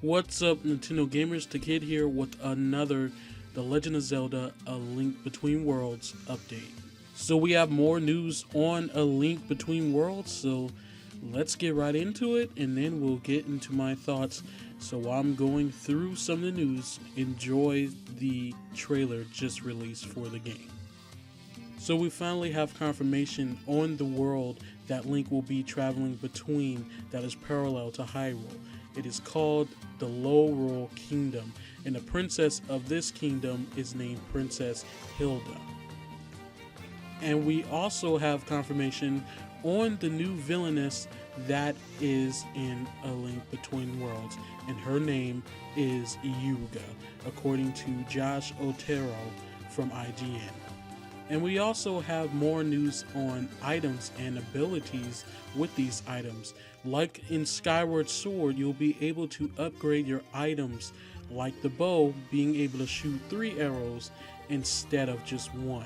What's up, Nintendo gamers? The Kid here with another The Legend of Zelda: A Link Between Worlds update. So we have more news on A Link Between Worlds, so let's get right into it and then we'll get into my thoughts. So while I'm going through some of the news, enjoy the trailer just released for the game. So we finally have confirmation on the world that Link will be traveling between that is parallel to Hyrule. It is called the Lorule Kingdom, and the princess of this kingdom is named Princess Hilda. And we also have confirmation on the new villainess that is in A Link Between Worlds, and her name is Yuga, according to Josh Otero from IGN. And we also have more news on items and abilities with these items. Like in Skyward Sword, you'll be able to upgrade your items, like the bow being able to shoot 3 arrows instead of just 1.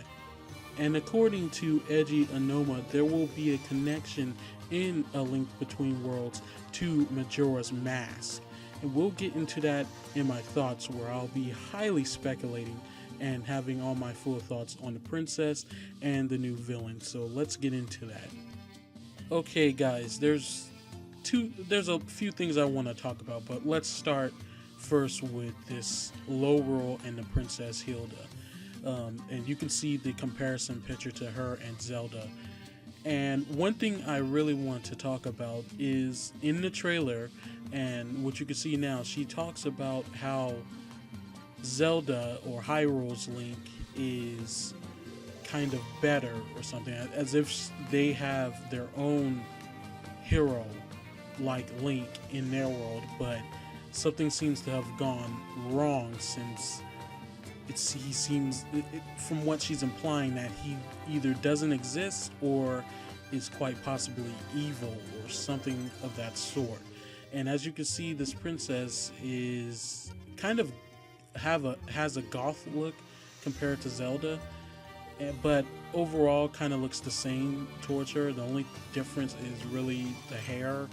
And according to Eiji Onoma, there will be a connection in A Link Between Worlds to Majora's Mask. And we'll get into that in my thoughts, where I'll be highly speculating and having all my full thoughts on the princess and the new villain. So let's get into that. Okay guys, there's a few things I want to talk about, but let's start first with this Lorule and the Princess Hilda. And you can see the comparison picture to her and Zelda. And one thing I really want to talk about is in the trailer, and what you can see now, she talks about how Zelda, or Hyrule's Link, is kind of better or something, as if they have their own hero like Link in their world, but something seems to have gone wrong, since he seems, from what she's implying, that he either doesn't exist or is quite possibly evil or something of that sort. And as you can see, this princess is kind of has a goth look compared to Zelda, but overall kind of looks the same towards her. The only difference is really the hair,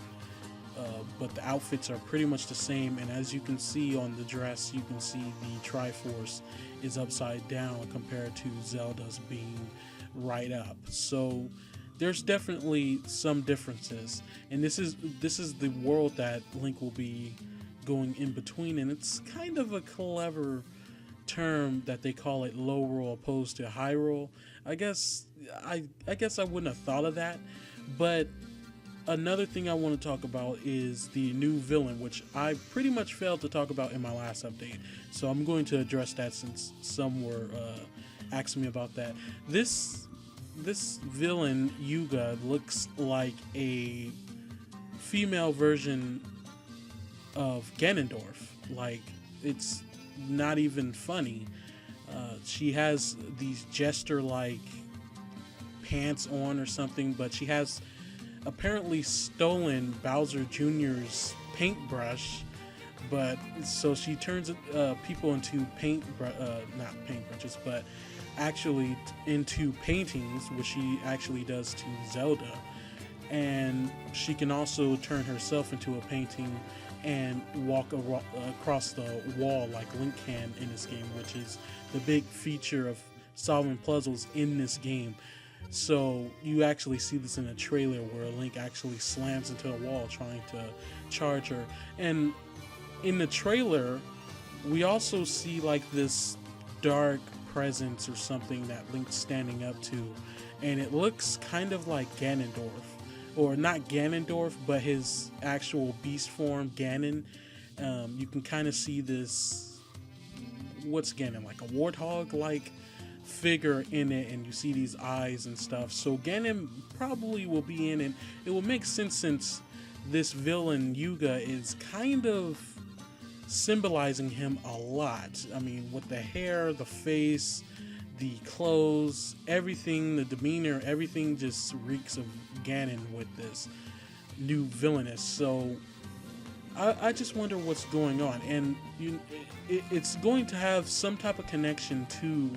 but the outfits are pretty much the same. And as you can see on the dress, you can see the Triforce is upside down compared to Zelda's being right up. So there's definitely some differences, and this is the world that Link will be going in between, and it's kind of a clever term that they call it Lorule opposed to Hyrule. I guess I wouldn't have thought of that. But another thing I want to talk about is the new villain, which I pretty much failed to talk about in my last update, so I'm going to address that since some were asking me about that. This villain, Yuga, looks like a female version of Ganondorf. Like, it's not even funny. She has these jester-like pants on or something, but she has apparently stolen Bowser Jr.'s paintbrush. But so she turns people into not paintbrushes, but actually into paintings, which she actually does to Zelda. And she can also turn herself into a painting and walk across the wall like Link can in this game, which is the big feature of solving puzzles in this game. So you actually see this in a trailer where Link actually slams into the wall trying to charge her. And in the trailer, we also see like this dark presence or something that Link's standing up to, and it looks kind of like Ganondorf. Or not Ganondorf, but his actual beast form, Ganon. You can kind of see this, what's Ganon, like a warthog-like figure in it, and you see these eyes and stuff. So Ganon probably will be in it. It will make sense, since this villain, Yuga, is kind of symbolizing him a lot. I mean, with the hair, the face, the clothes, everything, the demeanor, everything just reeks of Ganon with this new villainess. So I just wonder what's going on, and it's going to have some type of connection to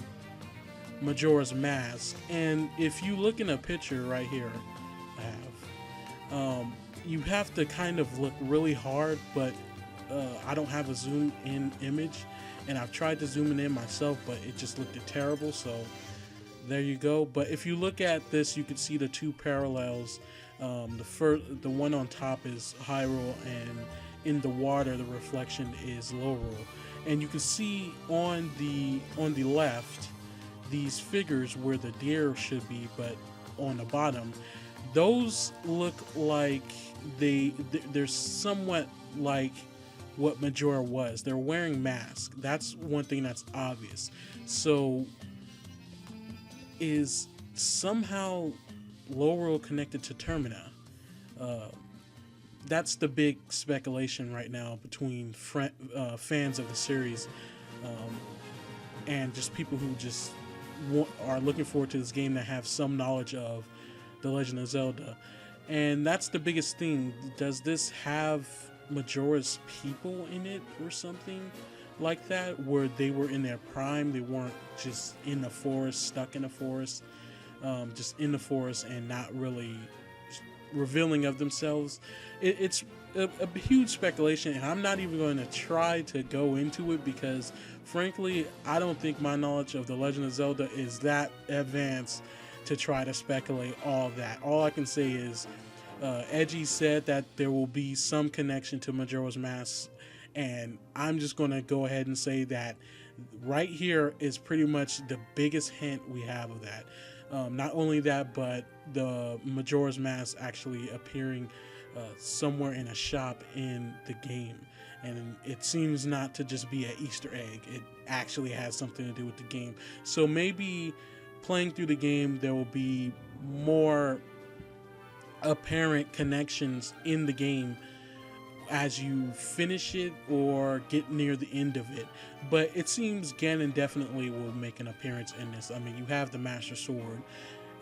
Majora's Mask. And if you look in a picture right here, I have, you have to kind of look really hard, but I don't have a zoom in image, and I've tried to zoom it in myself, but it just looked terrible. So there you go. But if you look at this, you can see the two parallels. The one on top is Hyrule, and in the water, the reflection is Lorule. And you can see on the left these figures where the deer should be, but on the bottom, those look like they're somewhat like what Majora was. They're wearing masks. That's one thing that's obvious. So is somehow Lorule connected to Termina? That's the big speculation right now between fans of the series, and just people who just are looking forward to this game that have some knowledge of The Legend of Zelda. And that's the biggest thing. Does this have Majora's people in it or something like that, where they were in their prime? They weren't just in the forest, stuck in the forest, just in the forest and not really revealing of themselves. It's a huge speculation, and I'm not even going to try to go into it because frankly I don't think my knowledge of The Legend of Zelda is that advanced to try to speculate all that. All I can say is Edgy said that there will be some connection to Majora's Mask, and I'm just going to go ahead and say that right here is pretty much the biggest hint we have of that. Not only that, but the Majora's Mask actually appearing somewhere in a shop in the game. And it seems not to just be an Easter egg. It actually has something to do with the game. So maybe playing through the game, there will be more apparent connections in the game as you finish it or get near the end of it. But it seems Ganon definitely will make an appearance in this. I mean, you have the Master Sword,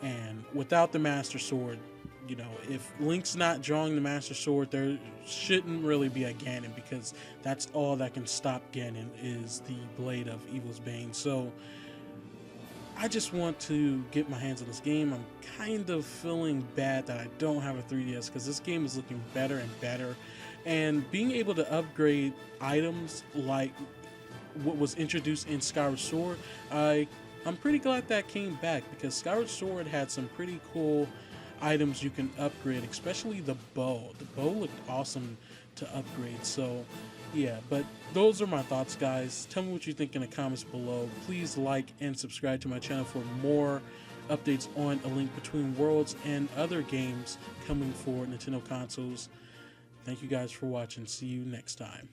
and without the Master Sword, you know, if Link's not drawing the Master Sword, there shouldn't really be a Ganon, because that's all that can stop Ganon is the Blade of Evil's Bane. So I just want to get my hands on this game. I'm kind of feeling bad that I don't have a 3DS, because this game is looking better and better. And being able to upgrade items like what was introduced in Skyward Sword, I'm pretty glad that came back, because Skyward Sword had some pretty cool items you can upgrade, especially the bow. The bow looked awesome to upgrade. So yeah, but those are my thoughts, guys. Tell me what you think in the comments below. Please like and subscribe to my channel for more updates on A Link Between Worlds and other games coming for Nintendo consoles. Thank you guys for watching. See you next time.